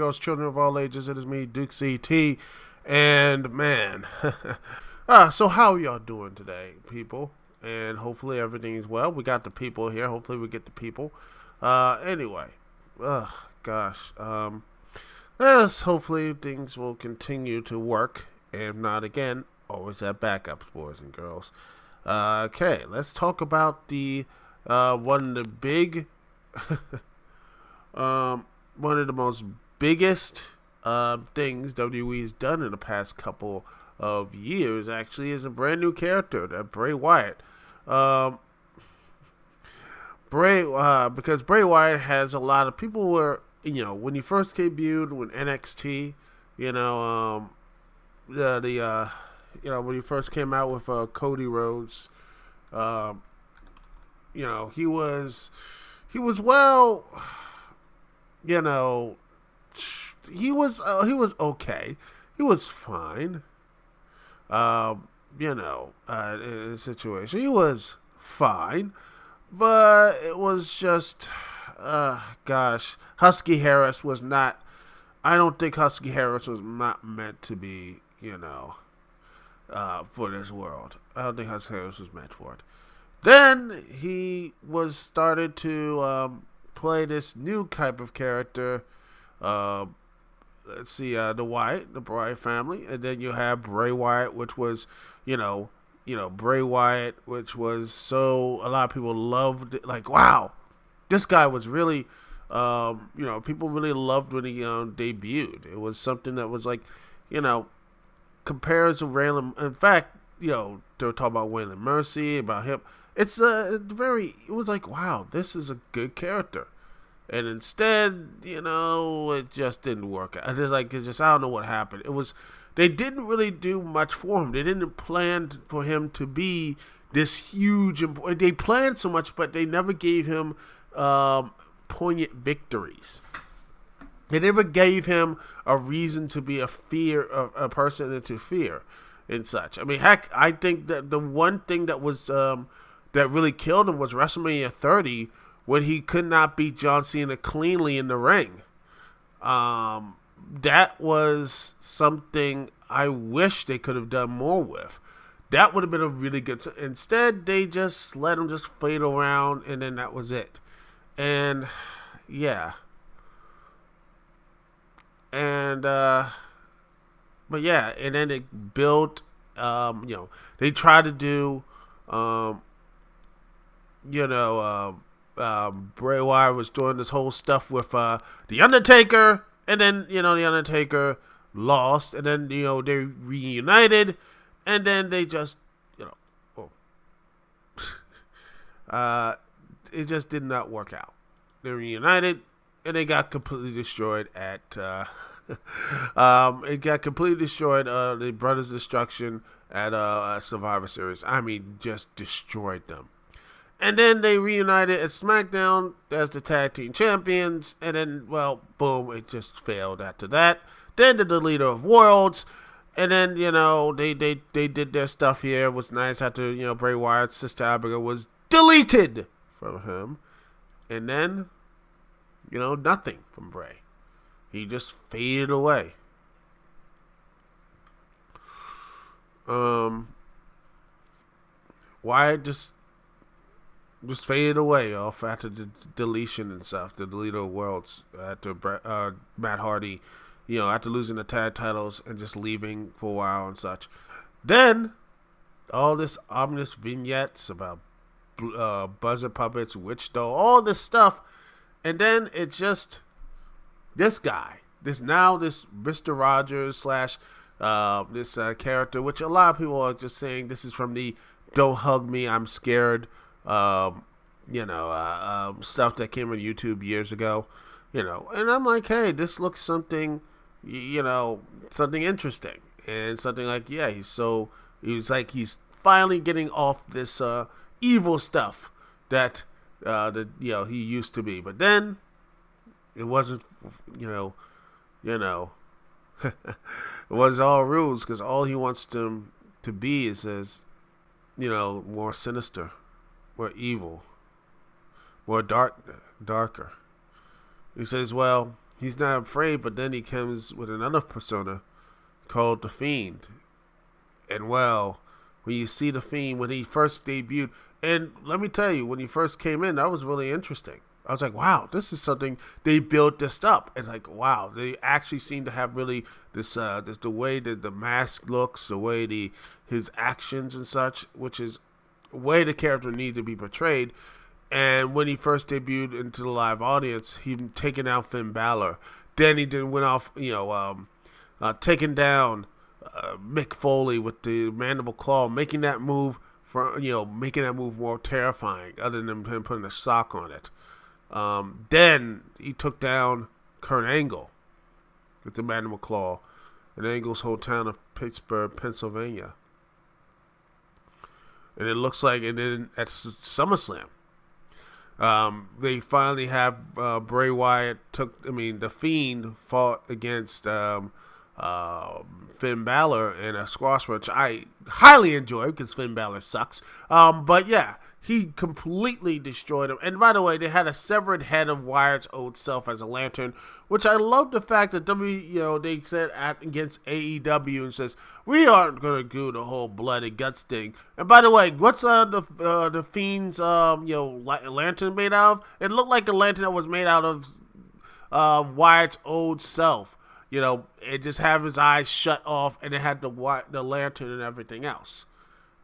girls, children of all ages. It is me, Dukect, and man, so how are y'all doing today, people? And hopefully everything is well. We got the people here. Hopefully we get the people. Anyway, gosh, yes, hopefully things will continue to work. If not, again, always have backups, boys and girls. Okay, let's talk about the one of the big, one of the most biggest things WWE has done in the past couple of years. Actually, is a brand new character, that Bray Wyatt. Because Bray Wyatt has a lot of people were, when he first debuted with NXT, when he first came out with Cody Rhodes, he was well, he was okay. He was fine. In the situation, he was fine, but it was just, Husky Harris was not. I don't think Husky Harris was not meant to be, for this world. I don't think Husky Harris was meant for it. Then he was started to play this new type of character. Let's see, the Bray family, and then you have Bray Wyatt, which was, Bray Wyatt, which was so a lot of people loved it. Like, wow, this guy was really, people really loved when he debuted. It was something that was like, compared to Raylan. In fact, they were talking about Waylon Mercy, about him. It was like, wow, this is a good character. And instead, it just didn't work out. I don't know what happened. They didn't really do much for him. They didn't plan for him to be this huge. They planned so much, but they never gave him poignant victories. They never gave him a reason to be a person into fear and such. I mean, heck, I think that the one thing that was that really killed him was WrestleMania 30, when he could not beat John Cena cleanly in the ring. That was something I wish they could have done more with. That would have been a really good. Instead, they just let him just fade around, and then that was it. And yeah. And but yeah, and then it built. They tried to do. Bray Wyatt was doing this whole stuff with The Undertaker, and then, The Undertaker lost, and then, they reunited, and then they just, it just did not work out. They reunited, and they got completely destroyed at, the Brothers Destruction at Survivor Series. I mean, just destroyed them. And then they reunited at SmackDown as the tag team champions. And then, well, boom, it just failed after that. Then the Leader of Worlds. And then, they did their stuff here. It was nice after, Bray Wyatt's sister Abigail was deleted from him. And then, nothing from Bray. He just faded away. Wyatt just faded away off after the deletion and stuff, the Leader of Worlds, after Matt Hardy, after losing the tag titles and just leaving for a while and such. Then, all this ominous vignettes about buzzer puppets, witch doll, all this stuff, and then it just, this guy, this Mr. Rogers / this character, which a lot of people are just saying this is from the Don't Hug Me, I'm Scared stuff that came on YouTube years ago, and I'm like, hey, this looks something, something interesting, and something like, yeah, he's finally getting off this evil stuff that he used to be, but then it wasn't, it was all rules, because all he wants to be is as, more sinister, more evil, more darker. He says, well, he's not afraid, but then he comes with another persona called the Fiend. And well, when you see the Fiend when he first debuted, and let me tell you, when he first came in, that was really interesting. I was like, wow, this is something they built this up. It's like, wow, they actually seem to have really this the way that the mask looks, the way his actions and such, which is the way the character needed to be portrayed. And when he first debuted into the live audience, he taken out Finn Balor. Then he went off, taking down Mick Foley with the mandible claw, making that move more terrifying, other than him putting a sock on it. Then he took down Kurt Angle with the mandible claw in Angle's hometown of Pittsburgh, Pennsylvania. And it looks like, and then at SummerSlam, they finally have Bray Wyatt the Fiend fought against Finn Balor in a squash match I highly enjoyed because Finn Balor sucks. But yeah, he completely destroyed him. And by the way, they had a severed head of Wyatt's old self as a lantern, which I love the fact that they said against AEW and says we aren't gonna do the whole blood and guts thing. And by the way, what's the Fiend's lantern made out of? It looked like a lantern that was made out of Wyatt's old self. It just had his eyes shut off, and it had the lantern and everything else.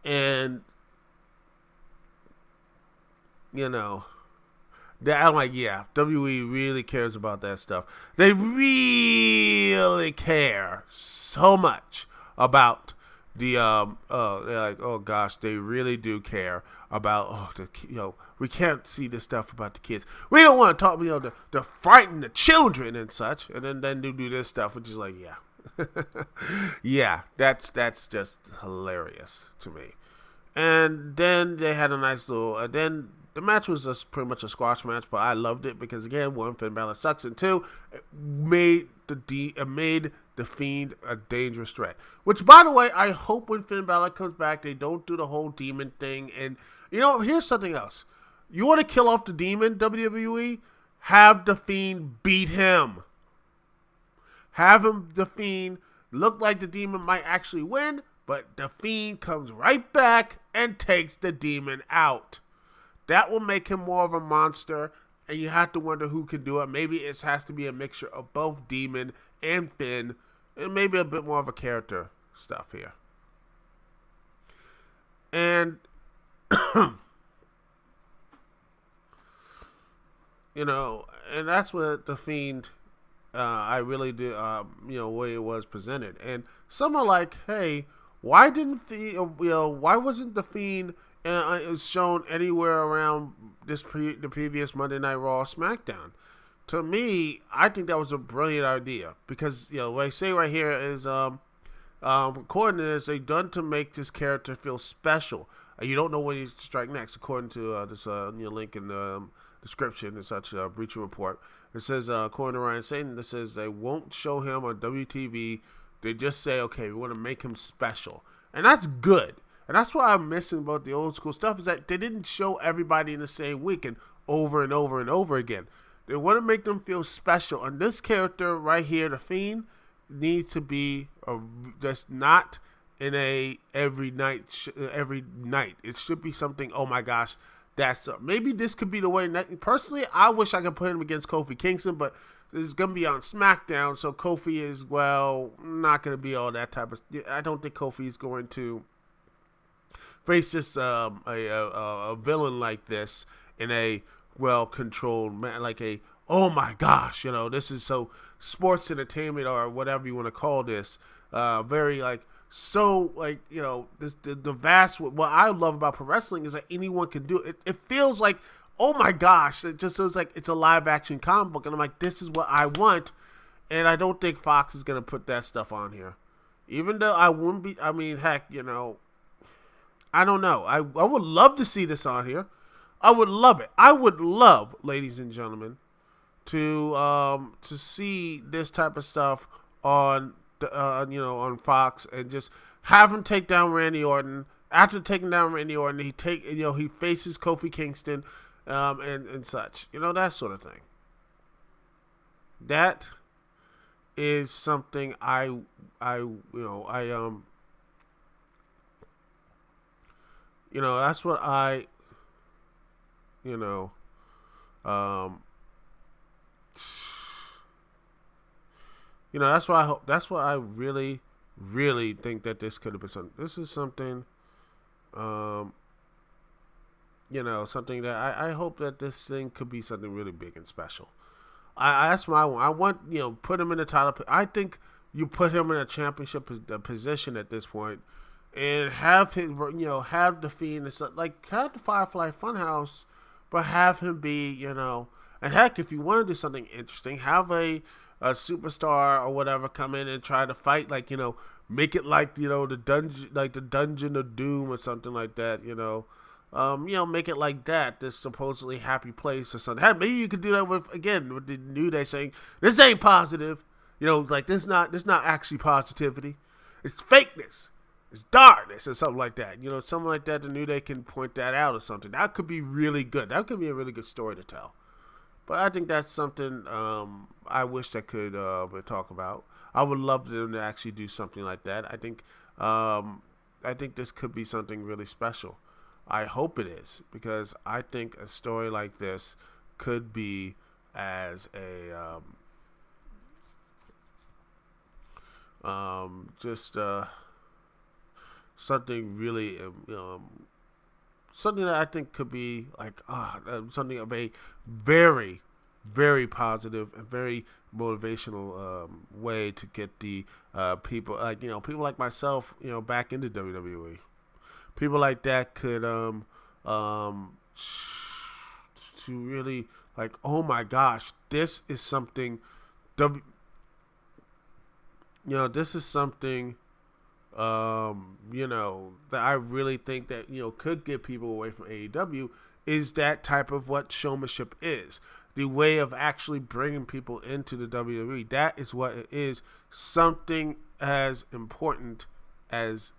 And I'm like, yeah, WWE really cares about that stuff. They really care so much about the they're like, oh gosh, they really do care about we can't see this stuff about the kids. We don't want to talk, to frighten the children and such, and then they do this stuff, which is like, yeah, yeah, that's just hilarious to me. And then they had a nice little, then the match was just pretty much a squash match, but I loved it because, again, one, Finn Balor sucks, and two, it made the Fiend a dangerous threat. Which, by the way, I hope when Finn Balor comes back, they don't do the whole demon thing. And, here's something else. You want to kill off the demon, WWE? Have the Fiend beat him. Have the Fiend look like the demon might actually win, but the Fiend comes right back and takes the demon out. That will make him more of a monster, and you have to wonder who can do it. Maybe it has to be a mixture of both Demon and Finn, and maybe a bit more of a character stuff here. And, and that's what the Fiend, I really did, way it was presented. And some are like, hey, why wasn't the Fiend it was shown anywhere around the previous Monday Night Raw or SmackDown? To me, I think that was a brilliant idea because what I say right here is, according to this, they done to make this character feel special. You don't know when you strike next, according to this link in the description and such Breacher Report. It says, according to Ryan Satan, this says they won't show him on WTV. They just say, okay, we want to make him special, and that's good. And that's what I'm missing about the old school stuff is that they didn't show everybody in the same week and over and over and over again. They want to make them feel special. And this character right here, the Fiend, needs to be just not in a every night. It should be something, oh my gosh, maybe this could be the way. Personally, I wish I could put him against Kofi Kingston, but it's going to be on SmackDown. So Kofi is, not going to be all that type of. I don't think Kofi is going to face this a villain like this in a well-controlled man, like oh my gosh, this is so sports entertainment or whatever you want to call this, very this the vast. What I love about pro wrestling is that anyone can do it. It feels like, oh my gosh, it just feels like it's a live action comic book, and I'm like, this is what I want, and I don't think Fox is gonna put that stuff on here, even though I wouldn't be. I mean, heck, I don't know. I would love to see this on here. I would love it. I would love, ladies and gentlemen, to see this type of stuff on on Fox, and just have him take down Randy Orton. After taking down Randy Orton, he faces Kofi Kingston, and such. That sort of thing. that is something that's what I, you know, um, that's why I hope. That's why I really, really think that this could have been something. This is something, something that I hope that this thing could be something really big and special. That's my one. I want, put him in the title. I think you put him in a championship position at this point, and have his, have the Fiend, like have the Firefly Funhouse, but have him be, and heck, if you want to do something interesting, have a superstar or whatever come in and try to fight, like, make it like, the dungeon of doom or something like that, make it like that, this supposedly happy place or something. Maybe you could do that with the New Day saying, this ain't positive, like this not actually positivity, it's fakeness, it's darkness or something like that, something like that. The New Day can point that out or something. That could be really good. That could be a really good story to tell. But I think that's something I wish that could talk about. I would love them to actually do something like that. I think this could be something really special. I hope it is, because I think a story like this could be as a something really something that I think could be like something of a very, very positive and very motivational way to get the people like myself, back into WWE. People like that could to really, like, oh my gosh, this is something this is something that I really think that, could get people away from AEW, is that type of what showmanship is. The way of actually bringing people into the WWE. That is what it is. Something as important as,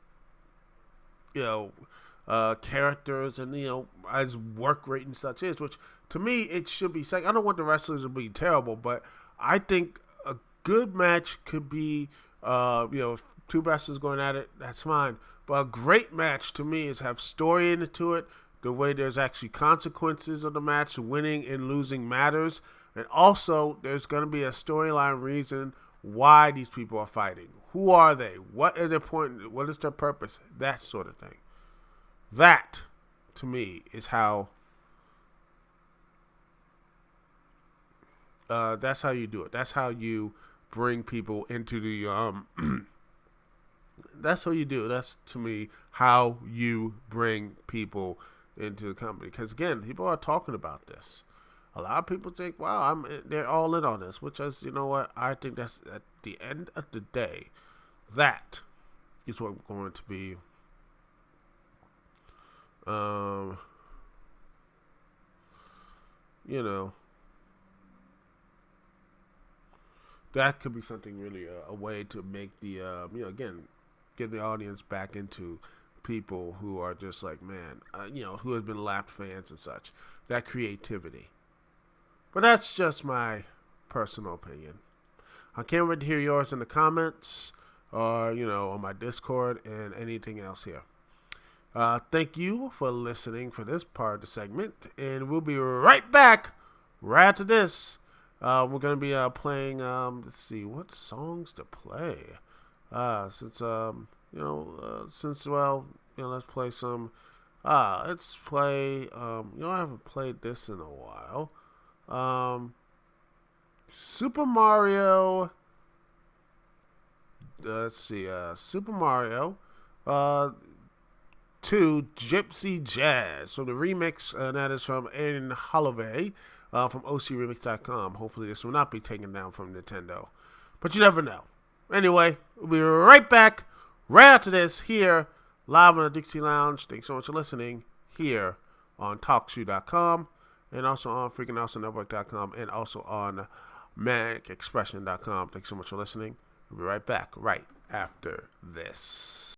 characters and, as work rate and such is, which to me, it should be saying, I don't want the wrestlers to be terrible, but I think a good match could be, if two wrestlers going at it, that's fine. But a great match to me is have story into it, the way there's actually consequences of the match, winning and losing matters, and also there's going to be a storyline reason why these people are fighting. Who are they? What is their point? What is their purpose? That sort of thing. That, to me, is how that's how you do it. That's how you bring people into the that's what you do. That's, to me, how you bring people into the company. Because, again, people are talking about this. A lot of people think, wow, they're all in on this, which is, what? I think that's, at the end of the day, that is what we're going to be that could be something really, a way to make the, again, get the audience back into people who are just like, man, who has been lapped fans and such. That creativity. But that's just my personal opinion. I can't wait to hear yours in the comments, or, on my Discord and anything else here. Thank you for listening for this part of the segment, and we'll be right back right after this. We're going to be playing, let's see, what songs to play. Let's play some, let's play, I haven't played this in a while. Super Mario, Super Mario, 2 Gypsy Jazz from the remix, and that is from Aiden Holloway, from OCRemix.com. Hopefully this will not be taken down from Nintendo, but you never know. Anyway, we'll be right back right after this here live on the Dukect Lounge. Thanks so much for listening here on TalkShoe.com, and also on Freakin'AwesomeNetwork.com, and also on ManicExpression.com. Thanks so much for listening. We'll be right back right after this.